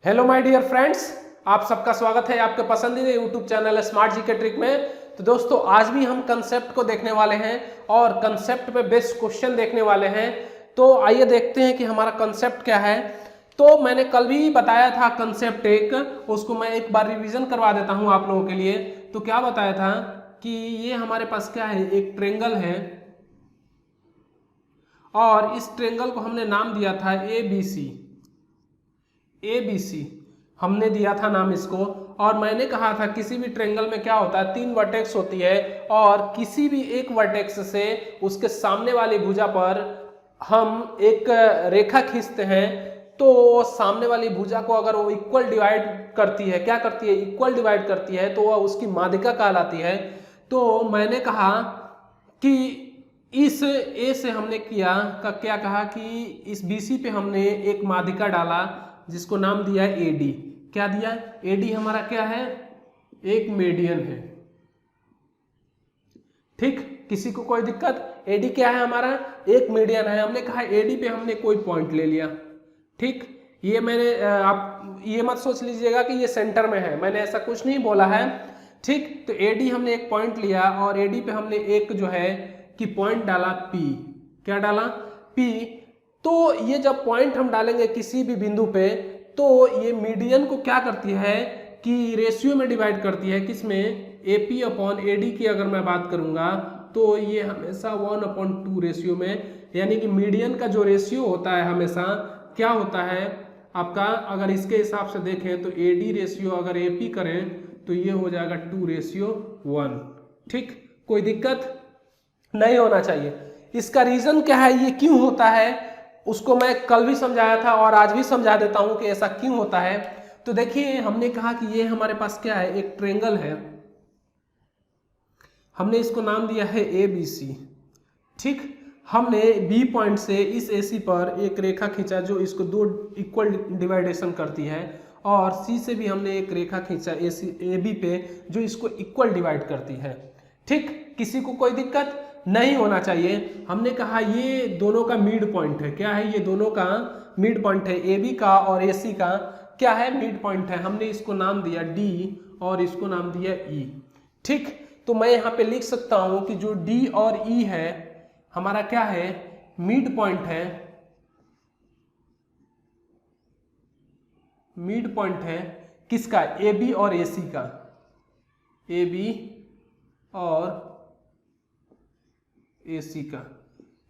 Hello my dear friends, आप सबका स्वागत है आपके पसंदीदा YouTube channel smart GK trick में। तो दोस्तों आज भी हम कंसेप्ट को देखने वाले हैं और कंसेप्ट पे बेस्ड क्वेश्चन देखने वाले हैं। तो आइए देखते हैं कि हमारा कंसेप्ट क्या है। तो मैंने कल भी बताया था कंसेप्ट एक, उसको मैं एक बार रिवीजन करवा देता हूं आप लोगों के लिए। तो क्या बताया था कि ये हमारे पास क्या है, एक ट्रेंगल है और इस ट्रेंगल को हमने नाम दिया था ABC हमने दिया था नाम इसको। और मैंने कहा था किसी भी ट्रेंगल में क्या होता है, तीन वर्टेक्स होती है और किसी भी एक वर्टेक्स से उसके सामने वाली भुजा पर हम एक रेखा खींचते हैं। तो सामने वाली भुजा को अगर वो इक्वल डिवाइड करती है, क्या करती है, इक्वल डिवाइड करती है, तो वह उसकी माध्यिका कहलाती है। तो मैंने कहा कि इस ए से हमने क्या कहा कि इस BC पे हमने एक माध्यिका डाला जिसको नाम दिया AD। क्या दिया? AD हमारा क्या है, एक मीडियन है। ठीक, किसी को कोई दिक्कत? AD क्या है हमारा, एक मीडियन है। हमने कहा AD पे हमने कोई पॉइंट ले लिया। ठीक, ये मैंने आप ये मत सोच लीजिएगा कि ये सेंटर में है, मैंने ऐसा कुछ नहीं बोला है। ठीक, तो AD हमने एक पॉइंट लिया और AD पे हमने एक जो है कि पॉइंट डाला P। क्या डाला? P। तो ये जब पॉइंट हम डालेंगे किसी भी बिंदु पे, तो ये मीडियन को क्या करती है कि रेशियो में डिवाइड करती है। किसमें? AP अपॉन AD की अगर मैं बात करूंगा तो ये हमेशा 1/2 रेशियो में, यानी कि मीडियन का जो रेशियो होता है हमेशा क्या होता है आपका, अगर इसके हिसाब से देखें तो AD रेशियो अगर AP करें तो ये हो जाएगा 2:1। ठीक, कोई दिक्कत नहीं होना चाहिए। इसका रीजन क्या है, ये क्यों होता है, उसको मैं कल भी समझाया था और आज भी समझा देता हूं कि ऐसा क्यों होता है। तो देखिए हमने कहा कि ये हमारे पास क्या है, एक ट्रेंगल है, हमने इसको नाम दिया है ABC। ठीक, हमने B पॉइंट से इस AC पर एक रेखा खींचा जो इसको दो इक्वल डिवाइडेशन करती है, और C से भी हमने एक रेखा खींचा AB पे जो इसको इक्वल डिवाइड करती है। ठीक, किसी को कोई दिक्कत नहीं होना चाहिए। हमने कहा ये दोनों का मिड पॉइंट है। क्या है? ये दोनों का मिड पॉइंट है, AB का और AC का क्या है, मिड पॉइंट है। हमने इसको नाम दिया D और इसको नाम दिया E। ठीक, तो मैं यहाँ पे लिख सकता हूं कि जो D और E है हमारा क्या है, मिड पॉइंट है। मिड पॉइंट है किसका? AB और AC का। AB और AC का।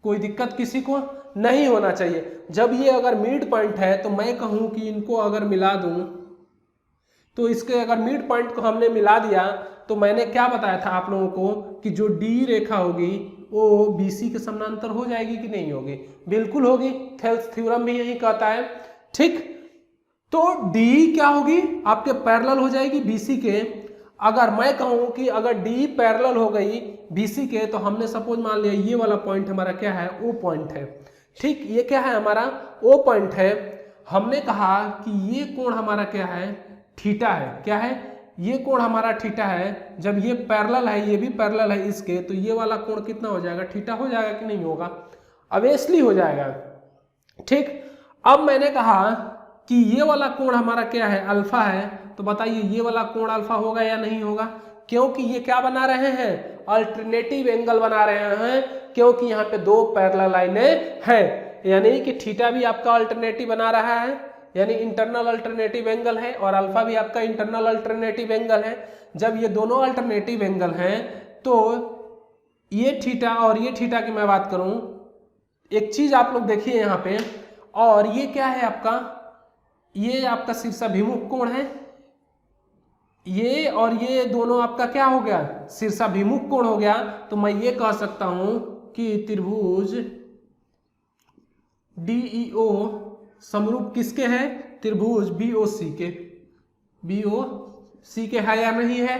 कोई दिक्कत किसी को नहीं होना चाहिए। जब ये अगर मिड पॉइंट है तो मैं कहूं कि इनको अगर मिला दूं, तो इसके अगर मिड पॉइंट को हमने मिला दिया तो मैंने क्या बताया था आप लोगों को कि जो D रेखा होगी वो BC के समानांतर हो जाएगी कि नहीं होगी? बिल्कुल होगी, थेल्स थ्योरम भी यही कहता है। ठीक, तो D क्या होगी, आपके पैरेलल हो जाएगी BC के। अगर मैं कहूं कि अगर D पैरेलल हो गई BC के, तो हमने सपोज मान लिया ये वाला पॉइंट हमारा क्या है, O पॉइंट है। ठीक, ये क्या है हमारा, O पॉइंट है। हमने कहा कि ये कोण हमारा क्या है, थीटा है। क्या है? ये कोण हमारा थीटा है। जब ये पैरेलल है, ये भी पैरेलल है इसके, तो ये वाला कोण कितना हो जाएगा, थीटा हो जाएगा कि नहीं होगा? ऑब्वियसली हो जाएगा। ठीक, अब मैंने कहा कि ये वाला कोण हमारा क्या है, अल्फा है। तो बताइए ये वाला कोण अल्फा होगा या नहीं होगा? क्योंकि ये क्या बना रहे हैं, अल्टरनेटिव एंगल बना रहे हैं, क्योंकि यहाँ पे दो पैरेलल लाइनें हैं, यानी कि थीटा भी आपका अल्टरनेटिव बना रहा है, यानी इंटरनल अल्टरनेटिव एंगल है, और अल्फा भी आपका इंटरनल अल्टरनेटिव एंगल है। जब ये दोनों अल्टरनेटिव एंगल हैं तो ये थीटा और ये थीटा की मैं बात करूं, एक चीज आप लोग देखिए यहाँ पे, और ये क्या है आपका, ये आपका शीर्षाभिमुख कोण है। ये और ये दोनों आपका क्या हो गया, शीर्षाभिमुख कोण हो गया। तो मैं ये कह सकता हूं कि त्रिभुज DEO समरूप किसके है, त्रिभुज BOC के। BOC के है या नहीं है?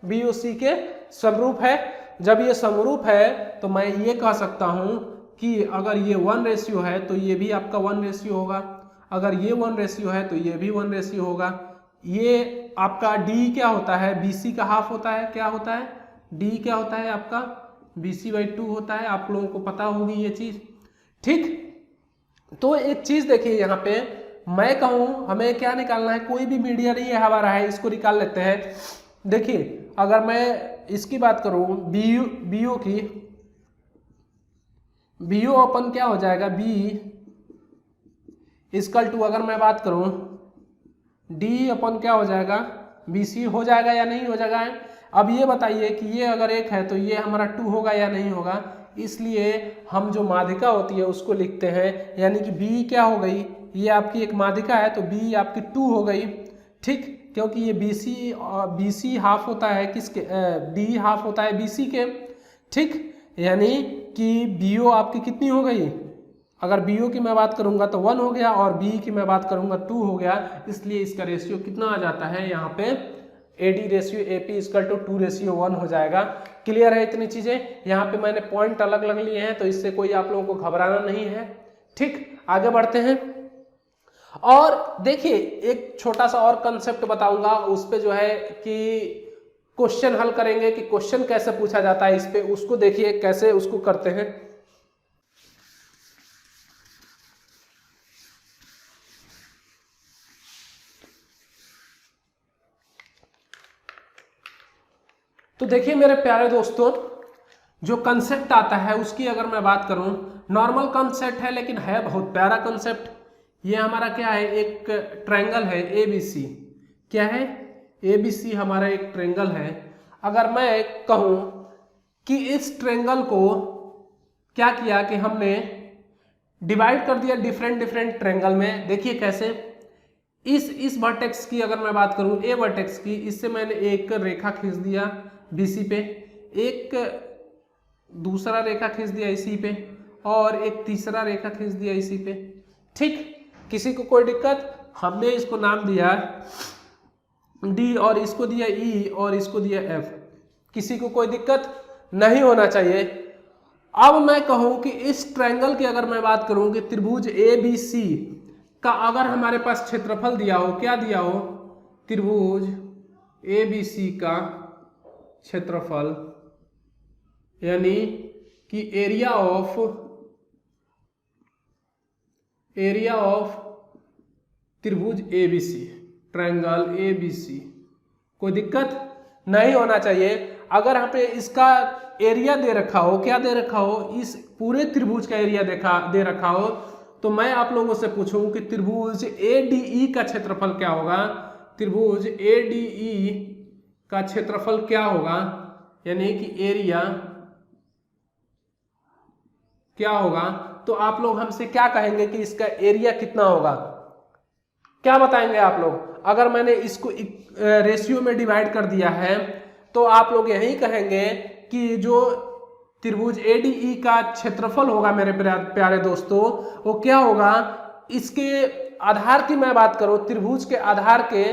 BOC के समरूप है। जब ये समरूप है तो मैं ये कह सकता हूं कि अगर ये 1 है तो ये भी आपका 1 होगा, अगर ये 1 है तो ये भी 1 होगा। ये आपका D क्या होता है, BC का हाफ होता है। क्या होता है? D क्या होता है आपका, BC/2 होता है। आप लोगों को पता होगी ये चीज। ठीक, तो एक चीज देखिए यहाँ पे, मैं कहूँ हमें क्या निकालना है, कोई भी मीडिया नहीं है हमारा है, इसको निकाल लेते हैं। देखिए अगर मैं इसकी बात करूँ बीओ की, बीओ अपन क्या हो जाएगा, बी इक्वल टू, अगर मैं बात करूँ डी अपन क्या हो जाएगा, BC हो जाएगा या नहीं हो जाएगा। अब ये बताइए कि ये अगर 1 है तो ये हमारा 2 होगा या नहीं होगा। इसलिए हम जो माध्यिका होती है उसको लिखते हैं, यानी कि B क्या हो गई, ये आपकी एक माध्यिका है तो B आपकी 2 हो गई, ठीक, क्योंकि ये BC हाफ होता है किसके, D हाफ होता है BC के, ठीक, यानी कि BO आपकी कितनी हो गई, अगर BO की मैं बात करूंगा तो 1 हो गया और B की मैं बात करूंगा 2 हो गया। इसलिए इसका रेशियो कितना आ जाता है यहाँ पे, AD ratio AP equal to 2:1 हो जाएगा। क्लियर है इतनी चीजें। यहाँ पे मैंने पॉइंट अलग अलग लिए हैं तो इससे कोई आप लोगों को घबराना नहीं है, ठीक। आगे बढ़ते हैं और देखिए एक छोटा सा और कंसेप्ट बताऊंगा, उस पे जो है कि क्वेश्चन हल करेंगे कि क्वेश्चन कैसे पूछा जाता है इस पे, उसको देखिए कैसे उसको करते हैं। तो देखिए मेरे प्यारे दोस्तों, जो कंसेप्ट आता है उसकी अगर मैं बात करूं, नॉर्मल कंसेप्ट है लेकिन है बहुत प्यारा कंसेप्ट। ये हमारा क्या है, एक ट्रायंगल है ABC, क्या है, ABC हमारा एक ट्रायंगल है। अगर मैं कहूं कि इस ट्रायंगल को क्या किया कि हमने डिवाइड कर दिया डिफरेंट ट्रायंगल में, देखिए कैसे, इस वर्टेक्स की अगर मैं बात करूं, A वर्टेक्स की, इससे मैंने एक रेखा खींच दिया BC पे, एक दूसरा रेखा खींच दिया इसी पे और एक तीसरा रेखा खींच दिया इसी पे, ठीक। किसी को कोई दिक्कत, हमने इसको नाम दिया D और इसको दिया E और इसको दिया F, किसी को कोई दिक्कत नहीं होना चाहिए। अब मैं कहूं कि इस ट्रायंगल की अगर मैं बात करूं कि त्रिभुज ABC का अगर हमारे पास क्षेत्रफल दिया हो, क्या दिया हो, त्रिभुज ABC का क्षेत्रफल, यानी कि एरिया ऑफ त्रिभुज ABC, ट्रायंगल ABC, कोई दिक्कत नहीं होना चाहिए। अगर यहाँ पे इसका एरिया दे रखा हो, क्या दे रखा हो, इस पूरे त्रिभुज का एरिया दे रखा हो, तो मैं आप लोगों से पूछूं कि त्रिभुज ADE का क्षेत्रफल क्या होगा, त्रिभुज ADE का क्षेत्रफल क्या होगा, यानी कि एरिया क्या होगा, तो आप लोग हमसे क्या कहेंगे कि इसका एरिया कितना होगा, क्या बताएंगे आप लोग। अगर मैंने इसको रेशियो में डिवाइड कर दिया है तो आप लोग यही कहेंगे कि जो त्रिभुज ADE का क्षेत्रफल होगा मेरे प्यारे दोस्तों, वो क्या होगा, इसके आधार की मैं बात करूं, त्रिभुज के आधार के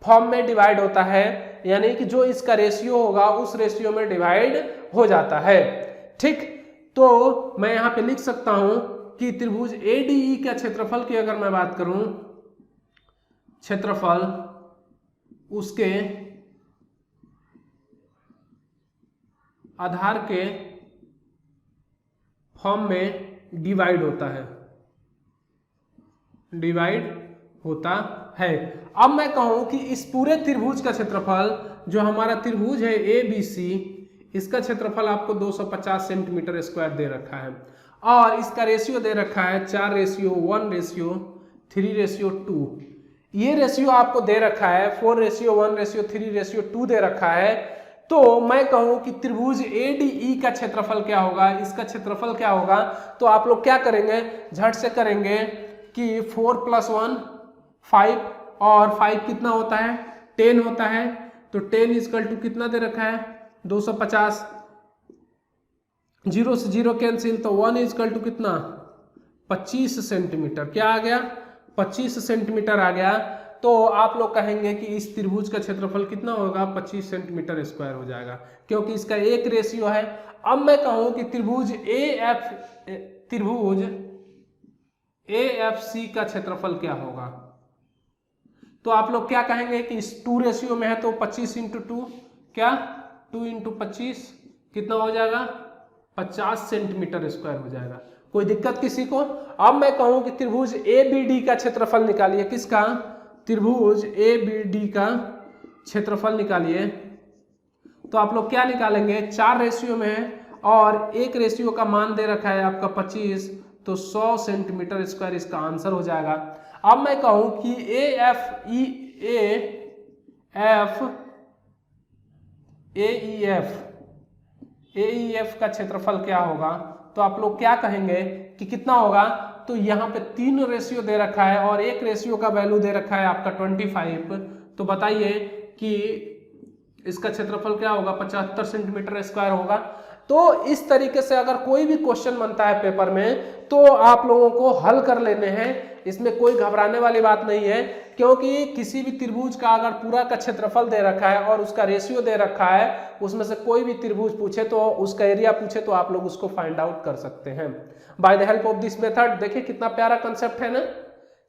फॉर्म में डिवाइड होता है, यानी कि जो इसका रेशियो होगा उस रेशियो में डिवाइड हो जाता है, ठीक। तो मैं यहां पे लिख सकता हूं कि त्रिभुज ADE का क्षेत्रफल की अगर मैं बात करूं, क्षेत्रफल उसके आधार के फॉर्म में डिवाइड होता है। अब मैं कहूं कि इस पूरे त्रिभुज का क्षेत्रफल, जो हमारा त्रिभुज है ABC, इसका क्षेत्रफल आपको 250 सेंटीमीटर स्क्वायर दे रखा है और इसका रेशियो दे रखा है 4:1:3:2। ये रेशियो आपको दे रखा है 4:1:3:2 दे रखा है। तो मैं कहूं कि त्रिभुज ADE का क्षेत्रफल क्या होगा, इसका क्षेत्रफल क्या होगा, तो आप लोग क्या करेंगे, झट से करेंगे कि 4 + 1 5 और 5 कितना होता है, 10 होता है, तो 10 = कितना दे रखा है, 250, 0 से 0 कैंसिल, तो 1 = कितना, 25 सेंटीमीटर, क्या आ गया, 25 सेंटीमीटर आ गया। तो आप लोग कहेंगे कि इस त्रिभुज का क्षेत्रफल कितना होगा, 25 सेंटीमीटर स्क्वायर हो जाएगा, क्योंकि इसका एक रेशियो है। अब मैं कहूं कि त्रिभुज AFC का क्षेत्रफल क्या होगा, तो आप लोग क्या कहेंगे कि इस 2 रेशियो में है तो 25 × 2, क्या 2 × 25 कितना हो जाएगा, 50 सेंटीमीटर स्क्वायर हो जाएगा। कोई दिक्कत किसी को? अब मैं कहूं कि त्रिभुज ABD का क्षेत्रफल निकालिए। किसका? त्रिभुज ABD का क्षेत्रफल निकालिए। तो आप लोग क्या निकालेंगे? 4 रेशियो में है और एक रेशियो का मान दे रखा है आपका 25, तो 100 सेंटीमीटर स्क्वायर इसका आंसर हो जाएगा। अब मैं कहूं कि AEF का क्षेत्रफल क्या होगा? तो आप लोग क्या कहेंगे कि कितना होगा? तो यहाँ पे 3 रेशियो दे रखा है और एक रेशियो का वैल्यू दे रखा है आपका 25। तो बताइए कि इसका क्षेत्रफल क्या होगा? 75 सेंटीमीटर स्क्वायर होगा। तो इस तरीके से अगर कोई भी क्वेश्चन बनता है पेपर में तो आप लोगों को हल कर लेने हैं, इसमें कोई घबराने वाली बात नहीं है, क्योंकि किसी भी त्रिभुज का अगर पूरा का क्षेत्रफल दे रखा है और उसका रेशियो दे रखा है, उसमें से कोई भी त्रिभुज पूछे तो उसका एरिया पूछे तो आप लोग उसको फाइंड आउट कर सकते हैं by the help of this method. देखिए कितना प्यारा कंसेप्ट है ना।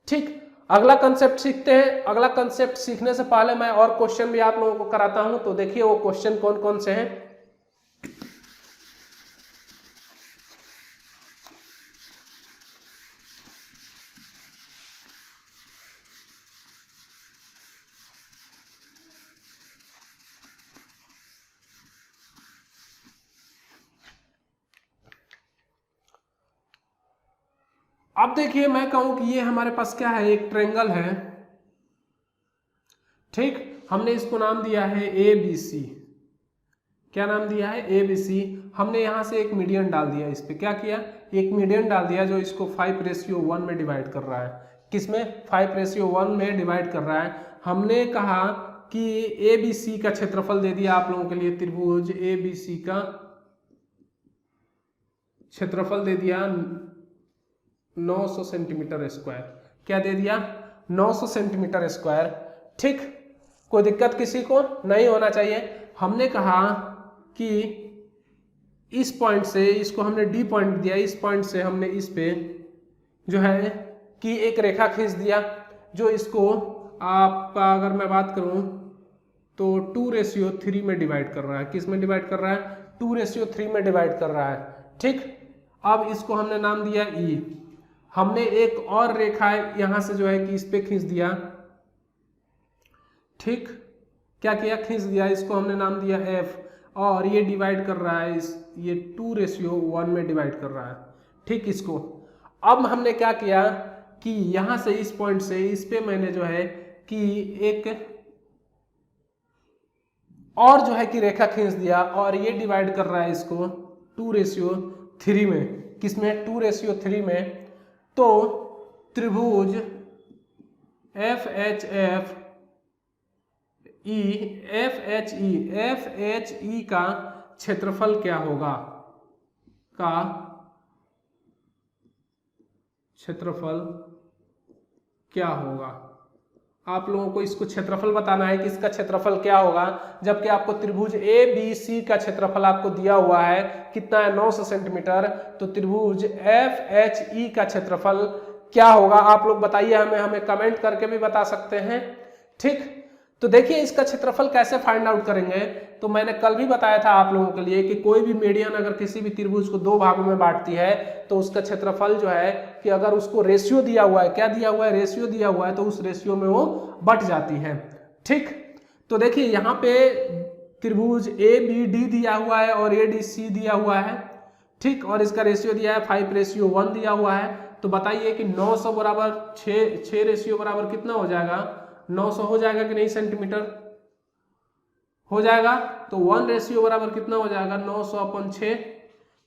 ठीक, अगला कंसेप्ट सीखते हैं। अगला कंसेप्ट सीखने से पहले मैं और क्वेश्चन भी आप लोगों को कराता हूं, तो देखिए वो क्वेश्चन कौन कौन से हैं। अब देखिए मैं कहूं कि ये हमारे पास क्या है? एक ट्रायंगल है। ठीक, हमने इसको नाम दिया है ABC। क्या नाम दिया है? ABC। हमने यहां से एक मीडियन डाल दिया, इस पे क्या किया? एक मीडियन डाल दिया जो इसको 5:1 में डिवाइड कर रहा है। किसमें? 5:1 में डिवाइड कर रहा है। हमने कहा कि ABC का क्षेत्रफल दे दिया आप लोगों के लिए। त्रिभुज ABC का क्षेत्रफल दे दिया 900 सेंटीमीटर स्क्वायर। क्या दे दिया? 900 सेंटीमीटर स्क्वायर। ठीक, कोई दिक्कत किसी को नहीं होना चाहिए। हमने कहा कि इस पॉइंट से, इसको हमने D पॉइंट दिया, इस पॉइंट से हमने इस पे जो है कि एक रेखा खींच दिया जो इसको आपका अगर मैं बात करूं तो 2:3 में डिवाइड कर रहा है। किस में डिवाइड कर रहा है? 2:3 में डिवाइड कर रहा है। ठीक, अब इसको हमने नाम दिया E। हमने एक और रेखा यहां से जो है कि इस पे खींच दिया। ठीक, क्या किया? खींच दिया, इसको हमने नाम दिया F और ये डिवाइड कर रहा है ये 2:1 में डिवाइड कर रहा है। ठीक, इसको अब हमने क्या किया कि यहां से इस पॉइंट से इस पे मैंने जो है कि एक और जो है कि रेखा खींच दिया और ये डिवाइड कर रहा है इसको 2:3 में। किसमें? 2:3 में। तो त्रिभुज FHE का क्षेत्रफल क्या होगा? का क्षेत्रफल क्या होगा? आप लोगों को इसको क्षेत्रफल बताना है कि इसका क्षेत्रफल क्या होगा, जबकि आपको त्रिभुज ABC का क्षेत्रफल आपको दिया हुआ है कितना है? 900 सेंटीमीटर। तो त्रिभुज FHE का क्षेत्रफल क्या होगा? आप लोग बताइए हमें कमेंट करके भी बता सकते हैं। ठीक, तो देखिए इसका क्षेत्रफल कैसे फाइंड आउट करेंगे। तो मैंने कल भी बताया था आप लोगों के लिए कि कोई भी मीडियन अगर किसी भी त्रिभुज को 2 भागों में बांटती है तो उसका क्षेत्रफल जो है कि अगर उसको रेशियो दिया हुआ है, क्या दिया हुआ है? रेशियो दिया हुआ है, तो उस रेशियो में वो बट जाती है। ठीक, तो देखिए यहाँ पे त्रिभुज ABD दिया हुआ है और ADC दिया हुआ है। ठीक, और इसका रेशियो दिया है 5:1 दिया हुआ है। तो बताइए कि 900 बराबर 6 रेशियो बराबर कितना हो जाएगा? 900 हो जाएगा कि नहीं सेंटीमीटर? हो जाएगा। तो 1 रेशियो बराबर कितना हो जाएगा? 900/6।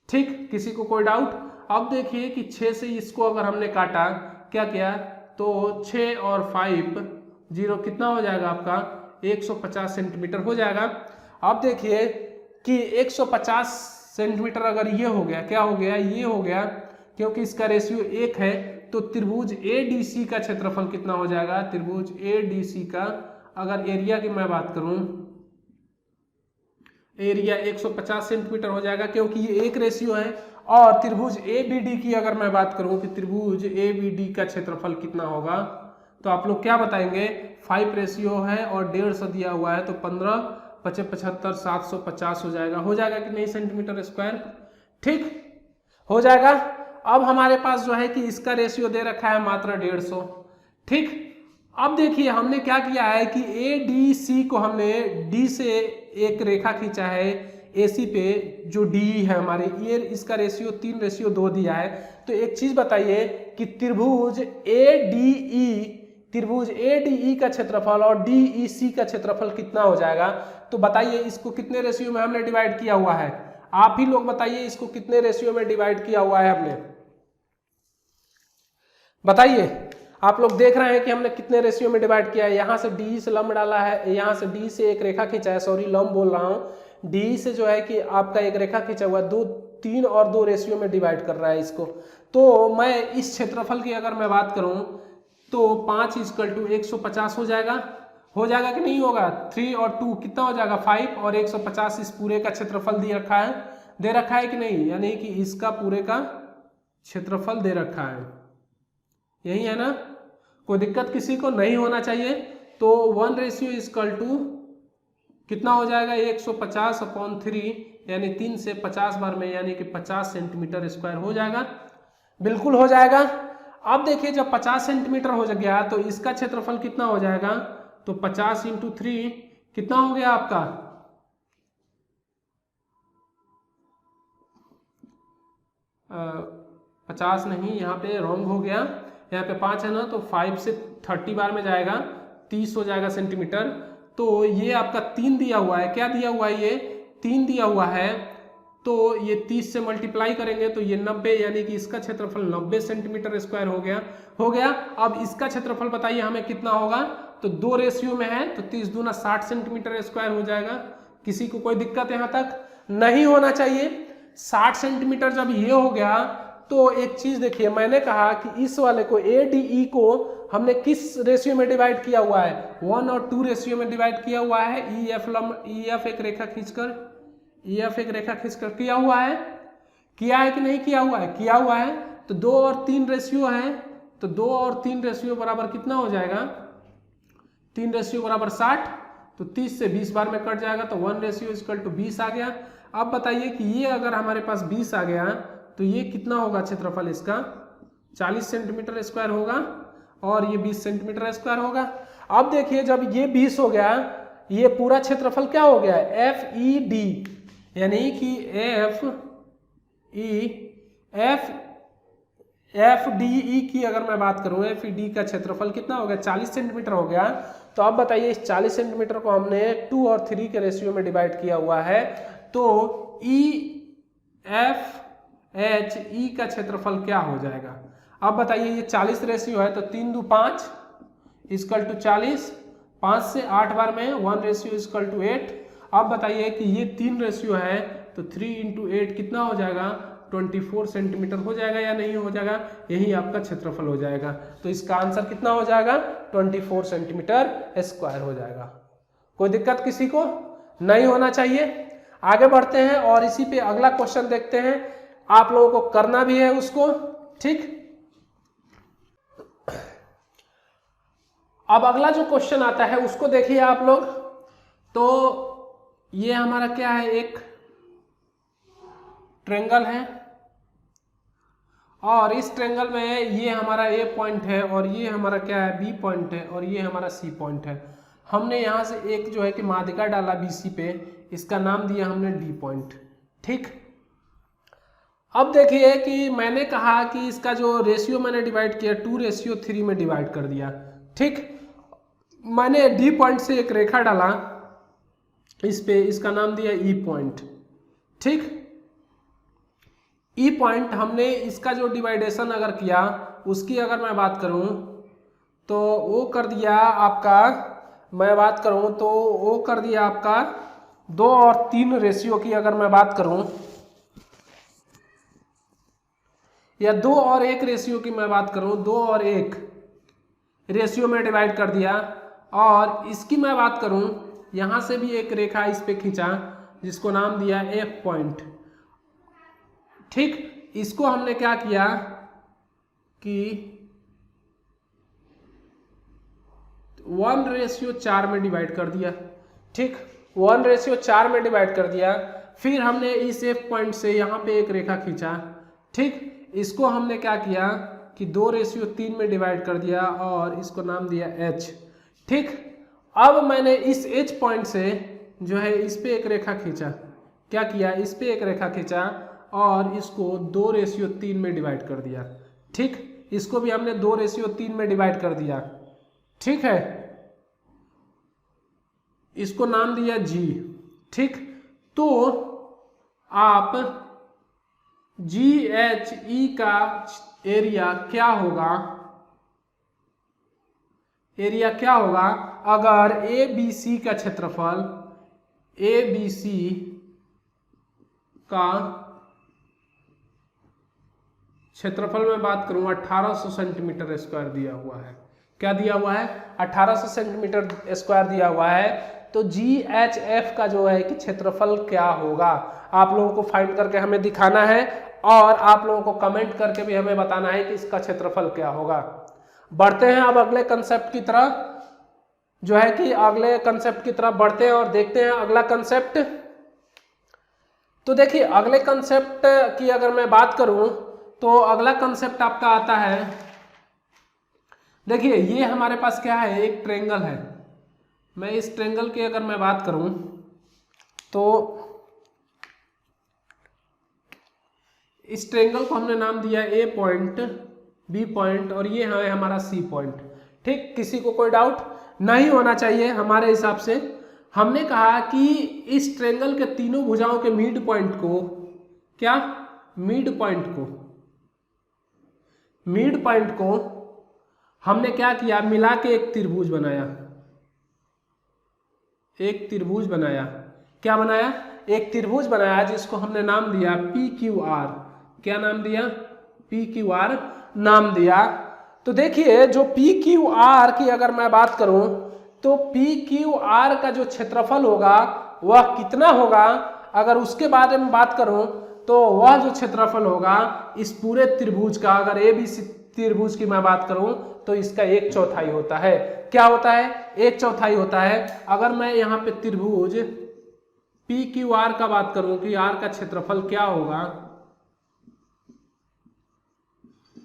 ठीक, किसी को कोई डाउट? अब देखिए कि 6 से इसको अगर हमने काटा, क्या किया, तो 6 और 5 0 कितना हो जाएगा आपका? 150 सेंटीमीटर हो जाएगा। अब देखिए कि 150 सेंटीमीटर अगर ये हो गया, क्या हो गया? ये हो गया, क्योंकि इसका रेशियो 1 है। तो त्रिभुज ADC का क्षेत्रफल कितना हो जाएगा? त्रिभुज ADC का अगर एरिया की मैं बात करूं, एरिया 150 सेंटीमीटर हो जाएगा, क्योंकि ये एक रेशियो है। और त्रिभुज ABD की अगर मैं बात करूं कि त्रिभुज ABD का क्षेत्रफल कितना होगा, तो आप लोग क्या बताएंगे? 5 रेशियो है और 150 दिया हुआ है, तो 15 × 5 = 75 750 हो जाएगा। हो जाएगा कि नहीं सेंटीमीटर स्क्वायर? ठीक, हो जाएगा। अब हमारे पास जो है कि इसका रेशियो दे रखा है मात्र 150। ठीक, अब देखिए हमने क्या किया है कि ADC को हमने D से एक रेखा खींचा है AC पे जो DE है हमारे, ये इसका रेशियो 3:2 दिया है। तो एक चीज बताइए कि त्रिभुज ADE का क्षेत्रफल और DEC का क्षेत्रफल कितना हो जाएगा? तो बताइए इसको कितने रेशियो में हमने डिवाइड किया हुआ है? आप ही लोग बताइए इसको कितने रेशियो में डिवाइड किया हुआ है हमने, बताइए। आप लोग देख रहे हैं कि हमने कितने रेशियो में डिवाइड किया है। यहाँ से DE से लंब डाला है, यहाँ से D से एक रेखा खींचा है, सॉरी लंब बोल रहा हूँ, DE से जो है कि आपका एक रेखा खींचा हुआ 3 और 2 रेशियो में डिवाइड कर रहा है इसको। तो मैं इस क्षेत्रफल की अगर मैं बात करूँ तो 5 = 150 हो जाएगा कि नहीं होगा? 3 और 2 कितना हो जाएगा? 5 और 150 इस पूरे का क्षेत्रफल दे रखा है कि नहीं? यानी कि इसका पूरे का क्षेत्रफल दे रखा है, यही है ना? कोई दिक्कत किसी को नहीं होना चाहिए। तो 1:= कितना हो जाएगा? 150/3 यानी 3 से 50 बार में, यानी कि 50 सेंटीमीटर स्क्वायर हो जाएगा, बिल्कुल हो जाएगा। अब देखिए जब 50 सेंटीमीटर हो गया तो इसका क्षेत्रफल कितना हो जाएगा? तो 50 × 3 कितना हो गया आपका? 50 नहीं, यहाँ पे रॉन्ग हो गया, यहाँ पे 5 है ना, तो 5 से 30 बार में जाएगा, 30 हो जाएगा सेंटीमीटर। तो ये आपका 3 दिया हुआ है, क्या दिया हुआ है? ये 3 दिया हुआ है। तो ये 30 से मल्टीप्लाई करेंगे तो ये 90, यानी कि इसका क्षेत्रफल 90 सेंटीमीटर स्क्वायर हो गया। अब इसका क्षेत्रफल बताइए हमें कितना होगा? तो 2 रेशियो में है, तो 30 दूना 60 सेंटीमीटर स्क्वायर हो जाएगा। किसी को कोई दिक्कत यहाँ तक नहीं होना चाहिए। 60 सेंटीमीटर जब ये हो गया तो एक चीज देखिए, मैंने कहा कि इस वाले को ADE को हमने किस रेशियो में डिवाइड किया हुआ है? 1 और 2 रेशियो में डिवाइड किया हुआ है। EF एक रेखा खींचकर किया हुआ है कि नहीं किया हुआ है? किया हुआ है। तो 2 और 3 रेशियो है, तो 2 और 3 रेशियो बराबर कितना हो जाएगा? 3 रेशियो बराबर 60, तो 30 से 20 बार में कट जाएगा, तो 1:20 20 आ गया। अब बताइए कि ये अगर हमारे पास 20 आ गया तो ये कितना होगा क्षेत्रफल इसका? 40 सेंटीमीटर स्क्वायर होगा और ये 20 सेंटीमीटर स्क्वायर होगा। अब देखिए जब ये 20 हो गया, ये पूरा क्षेत्रफल क्या हो गया? FED, यानी कि FDE की अगर मैं बात करूं, FED का क्षेत्रफल कितना हो गया? 40 सेंटीमीटर हो गया। तो अब बताइए इस 40 सेंटीमीटर को हमने 2 और 3 के रेशियो में डिवाइड किया हुआ है। तो EFHE का क्षेत्रफल क्या हो जाएगा? अब बताइए ये 40 रेशियो है, तो 3 दूनी 5 = 40, 5 से 8 बार में 1:8। अब बताइए कि ये 3 रेशियो है, तो 3 × 8 कितना हो जाएगा? 24 सेंटीमीटर हो जाएगा या नहीं हो जाएगा? यही आपका क्षेत्रफल हो जाएगा। तो इसका आंसर कितना हो जाएगा? 24 सेंटीमीटर स्क्वायर हो जाएगा। कोई दिक्कत किसी को नहीं होना चाहिए। आगे बढ़ते हैं और इसी पे अगला क्वेश्चन देखते हैं। आप लोगों को करना भी है उसको, ठीक। अब अगला जो क्वेश्चन आता है उसको देखिए आप लोग। तो ये हमारा क्या है? एक ट्रायंगल है और इस ट्रायंगल में ये हमारा A पॉइंट है और ये हमारा क्या है? B पॉइंट है और ये हमारा C पॉइंट है। हमने यहाँ से एक जो है कि माध्यिका डाला BC पे, इसका नाम दिया हमने D पॉइंट, ठीक। अब देखिए कि मैंने कहा कि इसका जो रेशियो मैंने डिवाइड किया 2:3 में डिवाइड कर दिया, ठीक। मैंने D पॉइंट से एक रेखा डाला इस पे, इसका नाम दिया E पॉइंट, ठीक। E पॉइंट हमने इसका जो डिवाइडेशन अगर किया उसकी अगर मैं बात करूं तो वो कर दिया आपका, मैं बात करूं तो वो कर दिया आपका 2 और 3 रेशियो की अगर मैं बात करूं, या 2 और 1 रेशियो की मैं बात करूं, 2 और 1 रेशियो में डिवाइड कर दिया। और इसकी मैं बात करूं, यहां से भी एक रेखा इस पे खींचा जिसको नाम दिया F पॉइंट, ठीक। इसको हमने क्या किया कि 1:4 में डिवाइड कर दिया, ठीक। 1:4 में डिवाइड कर दिया। फिर हमने इस F पॉइंट से यहाँ पे एक रेखा खींचा, ठीक। इसको हमने क्या किया कि 2:3 में डिवाइड कर दिया और इसको नाम दिया H। ठीक, अब मैंने इस H पॉइंट से जो है इस पे एक रेखा खींचा, क्या किया, इस पे एक रेखा खींचा और इसको 2:3 में डिवाइड कर दिया। ठीक, इसको भी हमने 2:3 में डिवाइड कर दिया। ठीक है, इसको नाम दिया G। ठीक, तो आप GHE का एरिया क्या होगा, एरिया क्या होगा अगर ABC का क्षेत्रफल, ABC का क्षेत्रफल में बात करूं 1800 सेंटीमीटर स्क्वायर दिया हुआ है। क्या दिया हुआ है, 1800 सेंटीमीटर स्क्वायर दिया हुआ है। तो GHF का जो है कि क्षेत्रफल क्या होगा आप लोगों को फाइंड करके हमें दिखाना है और आप लोगों को कमेंट करके भी हमें बताना है कि इसका क्षेत्रफल क्या होगा। बढ़ते हैं अब अगले कंसेप्ट की तरफ, जो है कि अगले कंसेप्ट की तरफ बढ़ते हैं और देखते हैं अगला कंसेप्ट। तो देखिए अगले कंसेप्ट की अगर मैं बात करूं तो अगला कंसेप्ट आपका आता है, देखिए ये हमारे पास क्या है, एक ट्रेंगल है। मैं इस ट्रेंगल की अगर मैं बात करूं तो इस ट्रेंगल को हमने नाम दिया A पॉइंट, B पॉइंट और ये है हमारा C पॉइंट। ठीक, किसी को कोई डाउट नहीं होना चाहिए हमारे हिसाब से। हमने कहा कि इस ट्रेंगल के तीनों भुजाओं के मिड पॉइंट को, क्या, मिड पॉइंट को हमने क्या किया, मिला के एक त्रिभुज बनाया, एक त्रिभुज बनाया। क्या बनाया, एक त्रिभुज बनाया जिसको हमने नाम दिया PQR। क्या नाम दिया, PQR नाम दिया। तो देखिए जो PQR की अगर मैं बात करूं तो PQR का जो क्षेत्रफल होगा वह कितना होगा, अगर उसके बारे में बात करूं तो वह जो क्षेत्रफल होगा इस पूरे त्रिभुज का, अगर ABC त्रिभुज की मैं बात करूं तो इसका 1/4 होता है। क्या होता है, 1/4 होता है। अगर मैं यहाँ पे त्रिभुज PQR का बात करूं कि R का क्षेत्रफल क्या होगा,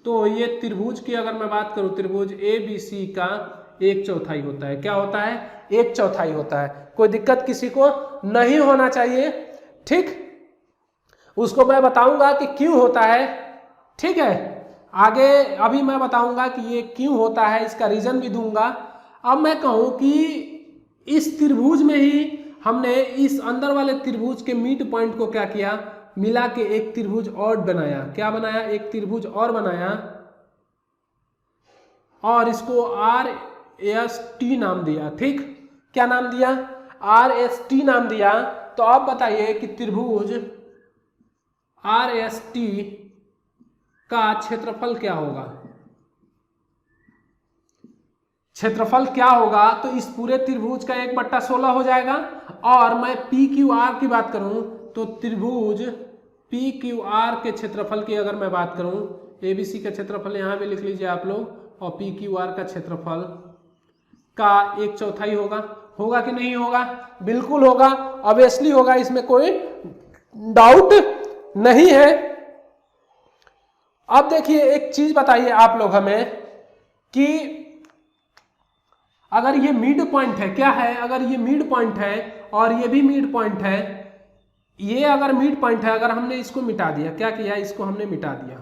तो ये त्रिभुज की अगर मैं बात करूं, त्रिभुज ABC का 1/4 होता है। क्या होता है, 1/4 होता है। कोई दिक्कत किसी को नहीं होना चाहिए। ठीक, उसको मैं बताऊंगा कि क्यों होता है। ठीक है, आगे अभी मैं बताऊंगा कि ये क्यों होता है, इसका रीजन भी दूंगा। अब मैं कहूं कि इस त्रिभुज में ही हमने इस अंदर वाले त्रिभुज के मिड पॉइंट को क्या किया, मिला के एक त्रिभुज और बनाया। क्या बनाया, एक त्रिभुज और बनाया और इसको RST नाम दिया। ठीक, क्या नाम दिया, RST नाम दिया। तो आप बताइए कि त्रिभुज RST का क्षेत्रफल क्या होगा, क्षेत्रफल क्या होगा, तो इस पूरे त्रिभुज का 1/16 हो जाएगा। और मैं PQR की बात करूं तो त्रिभुज PQR के क्षेत्रफल की अगर मैं बात करूं, ABC का क्षेत्रफल यहां भी लिख लीजिए आप लोग, और PQR का क्षेत्रफल का 1/4 होगा। होगा कि नहीं होगा, बिल्कुल होगा, ऑब्वियसली होगा, इसमें कोई डाउट नहीं है। अब देखिए एक चीज बताइए आप लोग हमें कि अगर ये मिड पॉइंट है, क्या है, अगर ये मिड पॉइंट है और ये भी मिड पॉइंट है, ये अगर मिड पॉइंट है, अगर हमने इसको मिटा दिया, क्या किया, इसको हमने मिटा दिया।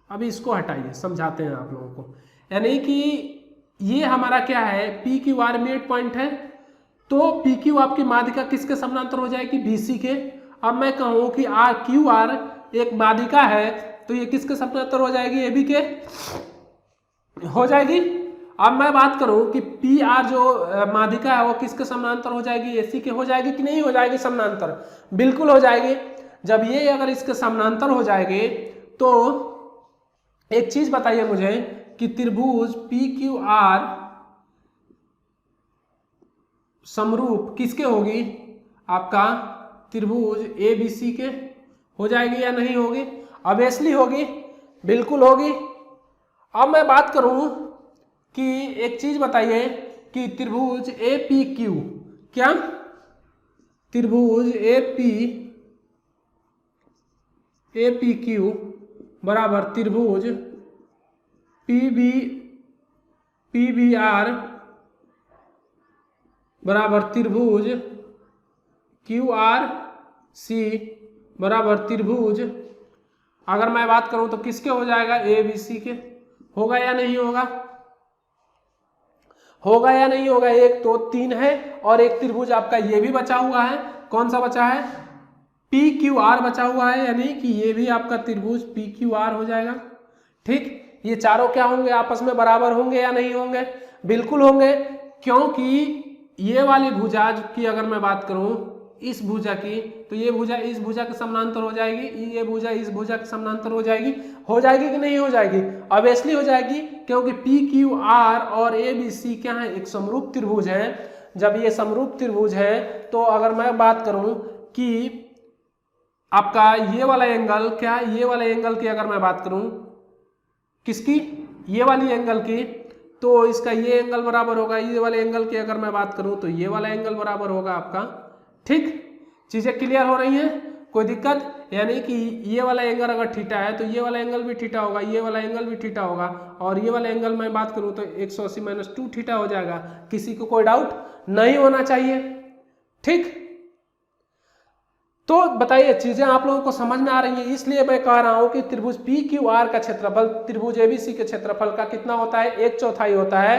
अभी इसको हटाइए, समझाते हैं आप लोगों को। यानी कि ये हमारा क्या है, PQR मिड पॉइंट है, तो PQ आपकी माध्यिका किसके समानांतर हो जाएगी, BC के। अब मैं कहूं कि QR एक माध्यिका है तो ये किसके समानांतर हो जाएगी, AB के हो जाएगी। अब मैं बात करूं कि PR जो माध्यिका है वो किसके समानांतर हो जाएगी, AC के हो जाएगी कि नहीं हो जाएगी समानांतर, बिल्कुल हो जाएगी। जब ये अगर इसके समानांतर हो जाएगी तो एक चीज बताइए मुझे कि त्रिभुज PQR समरूप किसके होगी, आपका त्रिभुज ABC के हो जाएगी या नहीं होगी, ऑब्वियसली होगी, बिल्कुल होगी। अब मैं बात करूं कि एक चीज बताइए कि त्रिभुज APQ, क्या, त्रिभुज APQ बराबर त्रिभुज PBR बराबर त्रिभुज QRC बराबर त्रिभुज, अगर मैं बात करूं तो किसके हो जाएगा, ABC के। होगा या नहीं होगा, होगा या नहीं होगा। एक तो 3 है और एक त्रिभुज आपका ये भी बचा हुआ है। कौन सा बचा है, PQR बचा हुआ है, यानी कि ये भी आपका त्रिभुज PQR हो जाएगा। ठीक, ये चारों क्या होंगे, आपस में बराबर होंगे या नहीं होंगे, बिल्कुल होंगे, क्योंकि ये वाली भुजा की अगर मैं बात करूं इस भुजा की, तो ये भुजा इस भुजा के समानांतर हो जाएगी, ये भुजा इस भुजा के समानांतर हो जाएगी कि नहीं हो जाएगी, ऑब्वियसली हो जाएगी, क्योंकि PQR और ABC क्या है, एक समरूप त्रिभुज है। जब ये समरूप त्रिभुज है तो अगर मैं बात करूं कि आपका ये वाला एंगल क्या, ये वाला एंगल की अगर मैं बात करूं किसकी, ये वाली एंगल की, तो इसका ये एंगल बराबर होगा ये वाले एंगल की अगर मैं बात करूं तो ये वाला एंगल बराबर होगा आपका। ठीक, चीजें क्लियर हो रही हैं, कोई दिक्कत, यानी कि ये वाला एंगल अगर थीटा है तो ये वाला एंगल भी थीटा होगा, ये वाला एंगल भी थीटा होगा, और ये वाला एंगल मैं बात करूं तो 180 - 2 थीटा हो जाएगा। किसी को कोई डाउट नहीं होना चाहिए। ठीक, तो बताइए चीजें आप लोगों को समझ में आ रही हैं, इसलिए मैं कह रहा हूं कि त्रिभुज PQR का क्षेत्रफल त्रिभुज ABC के क्षेत्रफल का कितना होता है, 1/4 होता है।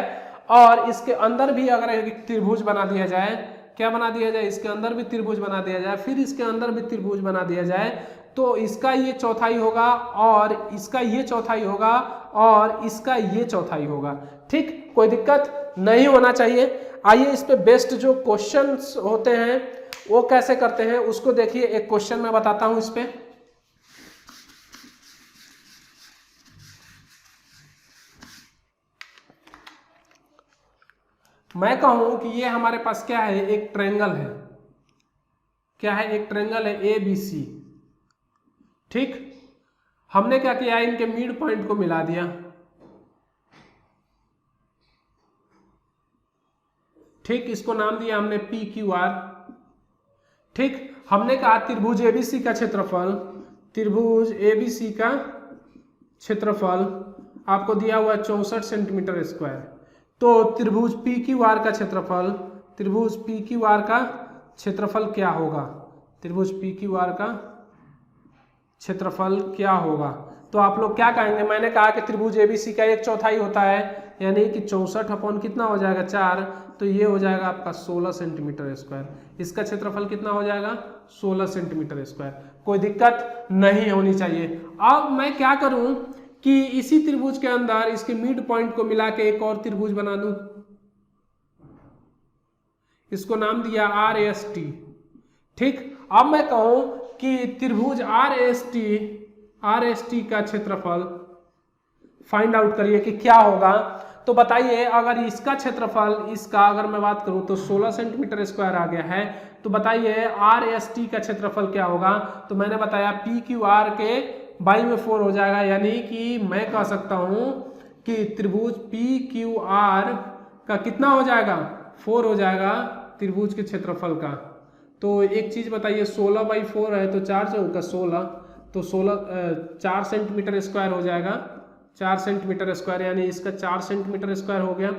और इसके अंदर भी अगर एक त्रिभुज बना दिया जाए, क्या बना दिया जाए, इसके अंदर भी त्रिभुज बना दिया जाए, फिर इसके अंदर भी त्रिभुज बना दिया जाए, तो इसका ये चौथाई होगा और इसका ये चौथाई होगा और इसका ये चौथाई होगा। ठीक, कोई दिक्कत नहीं होना चाहिए। आइए इस पे बेस्ट जो क्वेश्चंस होते हैं वो कैसे करते हैं उसको देखिए। एक क्वेश्चन मैं बताता हूं इस पे। मैं कहूं कि ये हमारे पास क्या है, एक ट्रायंगल है, क्या है, एक ट्रायंगल है ABC। ठीक, हमने क्या किया, इनके मिड पॉइंट को मिला दिया। ठीक, इसको नाम दिया हमने PQR। ठीक, हमने कहा त्रिभुज ABC का क्षेत्रफल, त्रिभुज ABC का क्षेत्रफल आपको दिया हुआ 64 सेंटीमीटर स्क्वायर। तो त्रिभुज PQR का क्षेत्रफल, त्रिभुज PQR का क्षेत्रफल क्या होगा, त्रिभुज PQR का क्षेत्रफल क्या होगा, तो आप लोग क्या कहेंगे। मैंने कहा कि त्रिभुज ABC का 1/4 होता है, यानी कि 64 अपॉन कितना हो जाएगा 4, तो ये हो जाएगा आपका 16 सेंटीमीटर स्क्वायर। इसका क्षेत्रफल कितना हो जाएगा 16 सेंटीमीटर स्क्वायर। कोई दिक्कत नहीं होनी चाहिए। अब मैं क्या करूं कि इसी त्रिभुज के अंदर इसके मिड पॉइंट को मिला के एक और त्रिभुज बना दूं, इसको नाम दिया RST। ठीक, अब मैं कहूं कि त्रिभुज RST का क्षेत्रफल फाइंड आउट करिए कि क्या होगा। तो बताइए अगर इसका क्षेत्रफल, इसका अगर मैं बात करूं तो 16 सेंटीमीटर स्क्वायर आ गया है, तो बताइए RST का क्षेत्रफल क्या होगा। तो मैंने बताया PQR के बाई में 4 हो जाएगा, यानी कि मैं कह सकता हूं कि त्रिभुज PQR का कितना हो जाएगा 4 हो जाएगा त्रिभुज के क्षेत्रफल का। तो एक चीज बताइए, 16/4 है तो 4 से होगा 16, तो 4 सेंटीमीटर स्क्वायर हो जाएगा, 4 सेंटीमीटर स्क्वायर, यानी इसका 4 सेंटीमीटर स्क्वायर हो गया।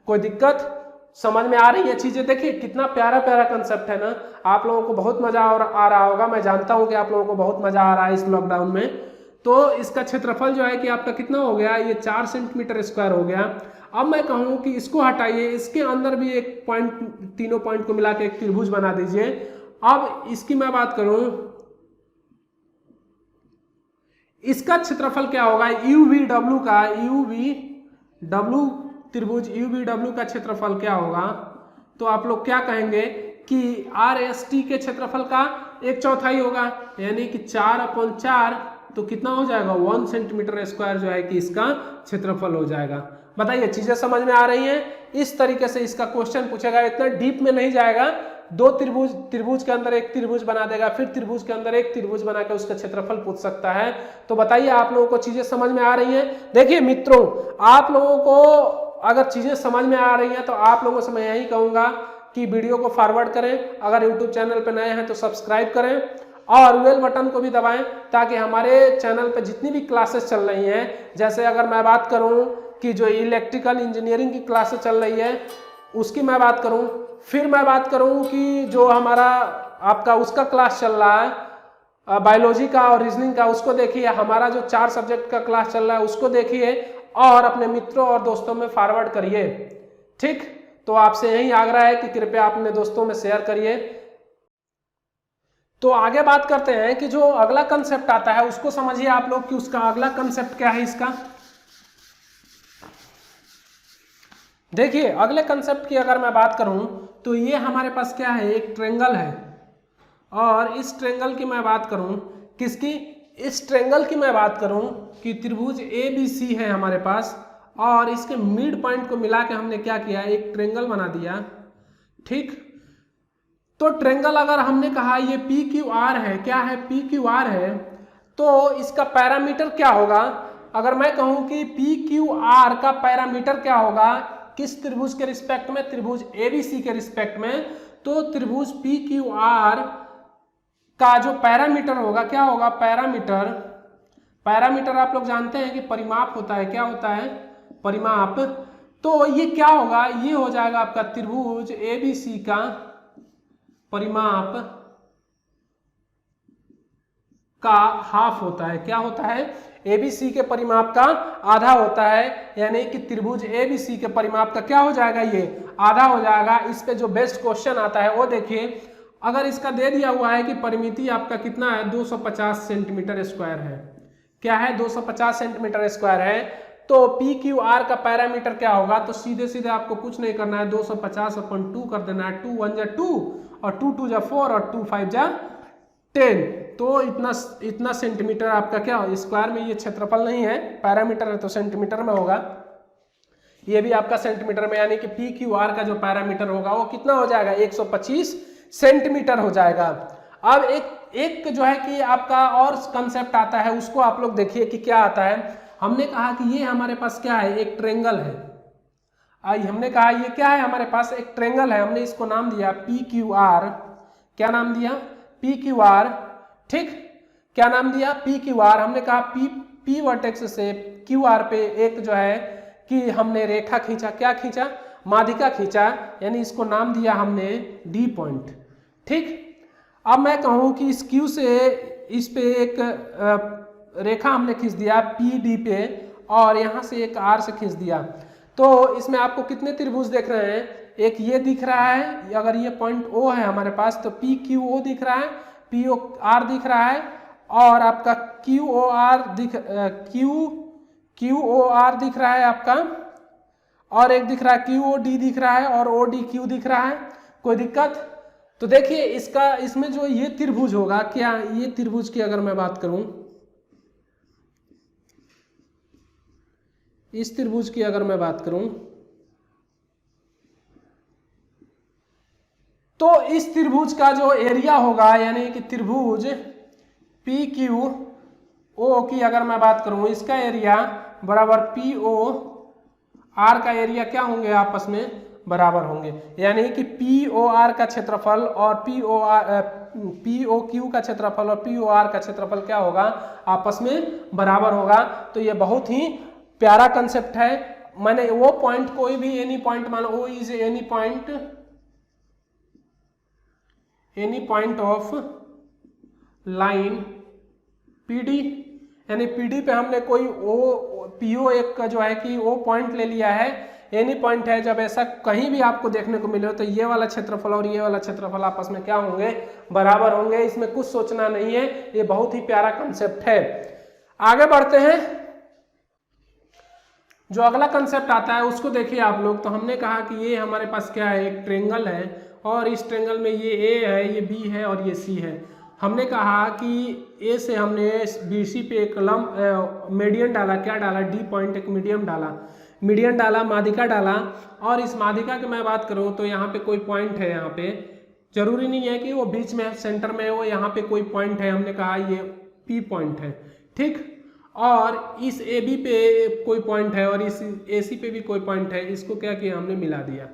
कोई दिक्कत, समझ में आ रही है चीजें। देखिए कितना प्यारा प्यारा कंसेप्ट है ना, आप लोगों को बहुत मजा आ रहा होगा, मैं जानता हूं कि आप लोगों को बहुत मजा आ रहा है इस लॉकडाउन में। तो इसका क्षेत्रफल जो है कि आपका कितना हो गया, ये 4 सेंटीमीटर स्क्वायर हो गया। अब मैं कहूं कि इसको हटाइए, इसके अंदर भी एक पॉइंट, तीनों पॉइंट को मिला के एक त्रिभुज बना दीजिए। अब इसकी मैं बात करूं, इसका क्षेत्रफल क्या होगा, UVW का, UVW त्रिभुज UVW का क्षेत्रफल क्या होगा। तो आप लोग क्या कहेंगे कि RST के क्षेत्रफल का 1/4 होगा, यानी कि 4/4, तो कितना हो जाएगा 1 सेंटीमीटर स्क्वायर जो है कि इसका क्षेत्रफल हो जाएगा। बताइए चीजें समझ में आ रही हैं। इस तरीके से इसका क्वेश्चन पूछेगा, इतना डीप में नहीं जाएगा। 2 त्रिभुज के अंदर एक त्रिभुज बना देगा, फिर त्रिभुज के अंदर एक त्रिभुज बना के उसका क्षेत्रफल पूछ सकता है। तो बताइए आप लोगों को चीजें समझ में आ रही हैं। देखिए मित्रों, आप लोगों को अगर चीजें समझ में आ रही हैं तो आप लोगों से मैं यही कहूंगा कि वीडियो को फॉरवर्ड करें, अगर यूट्यूब चैनल पर नए हैं तो सब्सक्राइब करें, और बेल बटन को भी दबाएं ताकि हमारे चैनल पर जितनी भी क्लासेस चल रही हैं, जैसे अगर मैं बात करूं कि जो इलेक्ट्रिकल इंजीनियरिंग की क्लासेस चल रही है उसकी मैं बात करूं, फिर मैं बात करूं कि जो हमारा आपका उसका क्लास चल रहा है बायोलॉजी का और रीजनिंग का, उसको देखिए। हमारा जो 4 सब्जेक्ट का क्लास चल रहा है उसको देखिए और अपने मित्रों और दोस्तों में फॉरवर्ड करिए। ठीक, तो आपसे यही आग्रह है कि कृपया अपने दोस्तों में शेयर करिए। तो आगे बात करते हैं कि जो अगला कंसेप्ट आता है उसको समझिए आप लोग कि उसका अगला कंसेप्ट क्या है। इसका देखिए, अगले कंसेप्ट की अगर मैं बात करूं तो ये हमारे पास क्या है, एक ट्रेंगल है। और इस ट्रेंगल की मैं बात करूं, किसकी, इस ट्रेंगल की मैं बात करूं कि त्रिभुज ABC है हमारे पास, और इसके मिड पॉइंट को मिला के हमने क्या किया, एक ट्रेंगल बना दिया। ठीक, तो ट्रेंगल अगर हमने कहा ये PQR है, क्या है, PQR है, तो इसका पैरामीटर क्या होगा। अगर मैं कहूं कि PQR का पैरामीटर क्या होगा किस त्रिभुज के रिस्पेक्ट में, त्रिभुज ABC के रिस्पेक्ट में, तो त्रिभुज PQR का जो पैरामीटर होगा क्या होगा, पैरामीटर, पैरामीटर आप लोग जानते हैं कि परिमाप होता है, क्या होता है, परिमाप। तो ये क्या होगा, ये हो जाएगा आपका त्रिभुज ABC का परिमाप का हाफ होता है। क्या होता है, ABC के परिमाप का आधा होता है, यानी कि त्रिभुज ABC के परिमाप का क्या हो जाएगा, ये आधा हो जाएगा। इस पे जो बेस्ट क्वेश्चन आता है वो देखिए, अगर इसका दे दिया हुआ है कि परिमिति आपका कितना है, 250 सेंटीमीटर स्क्वायर है, क्या है, 250 सेंटीमीटर स्क्वायर है, तो PQR का पैरामीटर क्या होगा, तो सीधे सीधे आपको कुछ नहीं करना है, 250/2 कर देना है, 2 1 जा 2 और 2 2 जा 4 और 2 5 जा 10। तो इतना सेंटीमीटर आपका क्या, स्क्वायर में ये क्षेत्रफल नहीं है, पैरामीटर है तो सेंटीमीटर में होगा, ये भी आपका सेंटीमीटर में, यानी कि PQR का जो पैरामीटर होगा वो कितना हो जाएगा, 125 सेंटीमीटर हो जाएगा। अब एक जो है कि आपका और कंसेप्ट आता है, उसको आप लोग देखिए कि क्या आता है। हमने कहा कि ये हमारे पास क्या है, एक ट्रेंगल है। हमने कहा ये क्या है, हमारे पास एक ट्रेंगल है, हमने इसको नाम दिया PQR। क्या नाम दिया, PQR। ठीक, क्या नाम दिया, PQR। हमने कहा P वर्टेक्स से QR पे एक जो है कि हमने रेखा खींचा, क्या खींचा, माध्यिका खींचा, यानी इसको नाम दिया हमने D पॉइंट। ठीक, अब मैं कहूं कि इस Q से इस पे एक रेखा हमने खींच दिया PD पे, और यहां से एक R से खींच दिया, तो इसमें आपको कितने त्रिभुज देख रहे हैं, एक ये दिख रहा है, अगर ये पॉइंट O है हमारे पास तो PQO दिख रहा है, POR दिख रहा है, और आपका QOR दिख रहा है आपका, और एक दिख रहा है QOD दिख रहा है, और ODQ दिख रहा है। कोई दिक्कत, तो देखिए इसमें जो ये त्रिभुज होगा, क्या ये त्रिभुज की अगर मैं बात करूं, इस त्रिभुज की अगर मैं बात करूं, तो इस त्रिभुज का जो एरिया होगा, यानी कि त्रिभुज PQO की अगर मैं बात करूं, इसका एरिया बराबर POR का एरिया क्या होंगे, आपस में बराबर होंगे, यानी कि POR का क्षेत्रफल और POQ का क्षेत्रफल और POR का क्षेत्रफल क्या होगा, आपस में बराबर होगा। तो ये बहुत ही प्यारा कंसेप्ट है। मैंने वो पॉइंट, कोई भी एनी पॉइंट मान, O is any point of line PD, यानी PD पे हमने कोई PO एक का जो है कि O पॉइंट ले लिया है, एनी पॉइंट है। जब ऐसा कहीं भी आपको देखने को मिले तो ये वाला क्षेत्रफल और ये वाला क्षेत्रफल आपस में क्या होंगे, बराबर होंगे। इसमें कुछ सोचना नहीं है, ये बहुत ही प्यारा कंसेप्ट है। आगे बढ़ते हैं, जो अगला कंसेप्ट आता है उसको देखिए आप लोग। तो हमने कहा कि ये हमारे पास क्या है, एक ट्रेंगल है, और इस ट्रेंगल में ये A है, ये B है और ये C है। हमने कहा कि A से हमने BC पे एक मीडियन डाला, क्या डाला, D पॉइंट एक मीडियन डाला, माध्यिका डाला, और इस माध्यिका की मैं बात करूं तो यहाँ पे कोई पॉइंट है, यहाँ पे जरूरी नहीं है कि वो बीच में सेंटर में हो, यहाँ पे कोई पॉइंट है, हमने कहा ये P पॉइंट है। ठीक, और इस AB पे कोई पॉइंट है और इस AC पे भी कोई पॉइंट है, इसको क्या किया, हमने मिला दिया।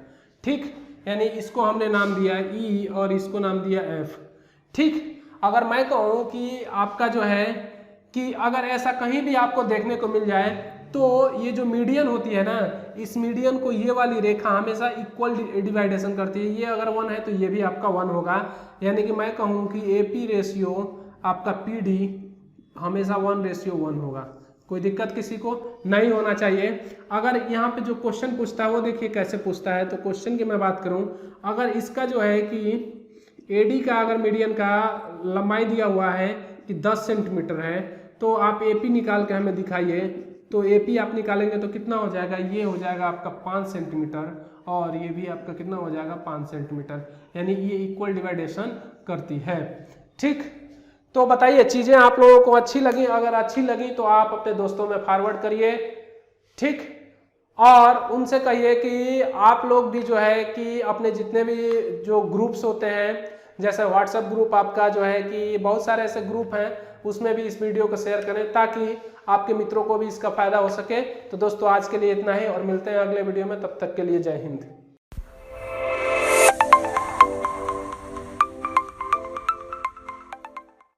ठीक, यानी इसको हमने नाम दिया E और इसको नाम दिया F। ठीक, अगर मैं कहूँ कि आपका जो है कि अगर ऐसा कहीं भी आपको देखने को मिल जाए तो ये जो मीडियन होती है ना, इस मीडियन को ये वाली रेखा हमेशा इक्वल डिवाइडेशन करती है। ये अगर 1 है तो ये भी आपका 1 होगा, यानी कि मैं कहूँ कि AP रेशियो आपका PD हमेशा 1:1 होगा। कोई दिक्कत किसी को नहीं होना चाहिए। अगर यहाँ पे जो क्वेश्चन पूछता है वो देखिए कैसे पूछता है। तो क्वेश्चन की मैं बात करूँ, अगर इसका जो है कि AD का अगर मीडियन का लंबाई दिया हुआ है कि 10 सेंटीमीटर है, तो आप AP निकाल के हमें दिखाइए। तो AP आप निकालेंगे तो कितना हो जाएगा, ये हो जाएगा आपका 5 सेंटीमीटर और ये भी आपका कितना हो जाएगा 5 सेंटीमीटर, यानी ये इक्वल डिवाइडेशन करती है। ठीक, तो बताइए चीज़ें आप लोगों को अच्छी लगी? अगर अच्छी लगी तो आप अपने दोस्तों में फॉरवर्ड करिए, ठीक, और उनसे कहिए कि आप लोग भी जो है कि अपने जितने भी जो ग्रुप्स होते हैं, जैसे व्हाट्सएप ग्रुप आपका जो है कि बहुत सारे ऐसे ग्रुप हैं, उसमें भी इस वीडियो को शेयर करें ताकि आपके मित्रों को भी इसका फायदा हो सके। तो दोस्तों आज के लिए इतना ही और मिलते हैं अगले वीडियो में, तब तक के लिए जय हिंद।